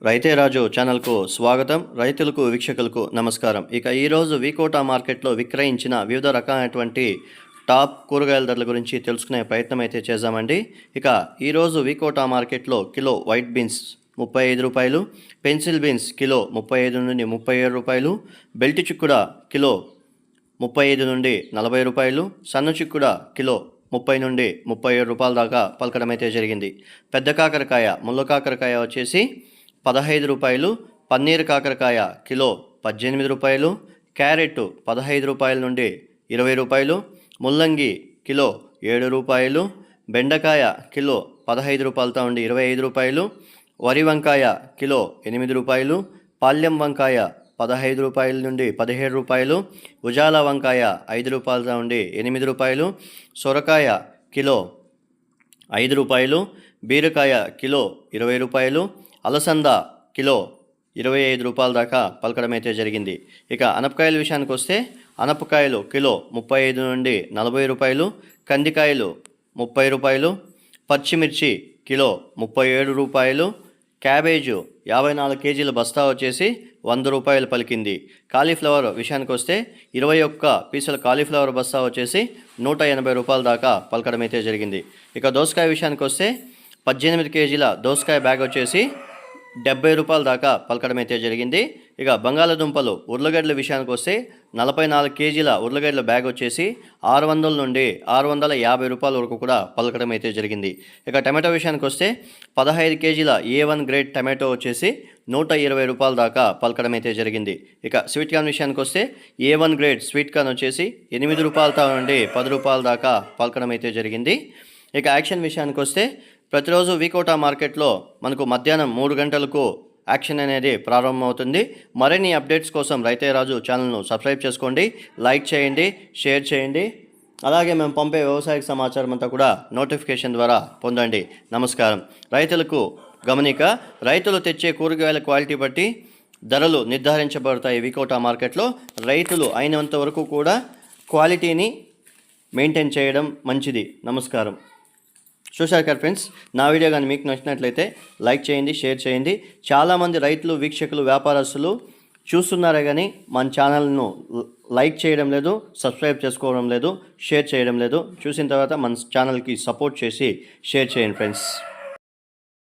రైతే రాజు ఛానల్కు స్వాగతం. రైతులకు వీక్షకులకు నమస్కారం. ఇక ఈరోజు వికోటా మార్కెట్లో విక్రయించిన వివిధ రకాలైనటువంటి టాప్ కూరగాయల ధరల గురించి తెలుసుకునే ప్రయత్నం అయితే చేద్దామండి. ఇక ఈరోజు వికోటా మార్కెట్లో కిలో వైట్ బీన్స్ 35 రూపాయలు, పెన్సిల్ బీన్స్ కిలో 35 నుండి 37 రూపాయలు, బెల్ట్ చిక్కుడ కిలో 35 నుండి 40 రూపాయలు, సన్న చిక్కుడ కిలో 30 నుండి 37 రూపాయల దాకా పలకడం అయితే జరిగింది. పెద్ద కాకరకాయ ముళ్ళ కాకరకాయ వచ్చేసి 15 రూపాయలు, పన్నీర్ కాకరకాయ కిలో 18 రూపాయలు, క్యారెట్ 15 రూపాయల నుండి 20 రూపాయలు, ముల్లంగి కిలో 7 రూపాయలు, బెండకాయ కిలో 15 రూపాయలతో ఉండి 25 రూపాయలు, వరి వంకాయ కిలో 8 రూపాయలు, పాల్యం వంకాయ 15 రూపాయల నుండి 17 రూపాయలు, ఉజాల వంకాయ 5 రూపాయలతో ఉండి 8 రూపాయలు, సొరకాయ కిలో 5 రూపాయలు, బీరకాయ కిలో 20 రూపాయలు, అలసంద కిలో 25 రూపాయల దాకా పలకడం అయితే జరిగింది. ఇక అనపకాయల విషయానికి వస్తే అనపకాయలు కిలో 35 నుండి 40 రూపాయలు, కందికాయలు 30 రూపాయలు, పచ్చిమిర్చి కిలో 37 రూపాయలు, క్యాబేజు 54 కేజీల బస్తా వచ్చేసి 100 రూపాయలు పలికింది. కాలీఫ్లవర్ విషయానికి వస్తే 21 పీసుల కాలీఫ్లవర్ బస్తా వచ్చేసి 180 రూపాయల దాకా పలకడం అయితే జరిగింది. ఇక దోసకాయ విషయానికి వస్తే 18 కేజీల దోసకాయ బ్యాగ్ వచ్చేసి 70 రూపాయల దాకా పలకడం అయితే జరిగింది. ఇక బంగాళదుంపలు ఉర్లగడ్డల విషయానికి వస్తే 44 కేజీల ఉర్లగడ్డల బ్యాగ్ వచ్చేసి 600 నుండి 650 రూపాయల వరకు కూడా పలకడం అయితే జరిగింది. ఇక టమాటో విషయానికి వస్తే 15 కేజీల A1 గ్రేడ్ టమాటో వచ్చేసి 120 రూపాయల దాకా పలకడం అయితే జరిగింది. ఇక స్వీట్ కార్న్ విషయానికి వస్తే A1 గ్రేడ్ స్వీట్ కార్న్ వచ్చేసి 8 రూపాయలతో నుండి 10 రూపాయల దాకా పలకడం అయితే జరిగింది. ఇక యాక్షన్ విషయానికి వస్తే ప్రతిరోజు వికోటా మార్కెట్లో మనకు మధ్యాహ్నం 3 గంటలకు యాక్షన్ అనేది ప్రారంభమవుతుంది. మరిన్ని అప్డేట్స్ కోసం రైతే రాజు ఛానల్ను సబ్స్క్రైబ్ చేసుకోండి, లైక్ చేయండి, షేర్ చేయండి. అలాగే మేము పంపే వ్యవసాయ సమాచారం అంతా కూడా నోటిఫికేషన్ ద్వారా పొందండి. నమస్కారం. రైతులకు గమనిక, రైతులు తెచ్చే కూరగాయల క్వాలిటీ బట్టి ధరలు నిర్ధారించబడతాయి. వికోటా మార్కెట్లో రైతులు అయినంత వరకు కూడా క్వాలిటీని మెయింటైన్ చేయడం మంచిది. నమస్కారం. చూశారు కదా ఫ్రెండ్స్, నా వీడియో కానీ మీకు నచ్చినట్లయితే లైక్ చేయండి, షేర్ చేయండి. చాలామంది రైతులు, వీక్షకులు, వ్యాపారస్తులు చూస్తున్నారే కానీ మన ఛానల్ను లైక్ చేయడం లేదు, సబ్స్క్రైబ్ చేసుకోవడం లేదు, షేర్ చేయడం లేదు. చూసిన తర్వాత మన ఛానల్కి సపోర్ట్ చేసి షేర్ చేయండి ఫ్రెండ్స్.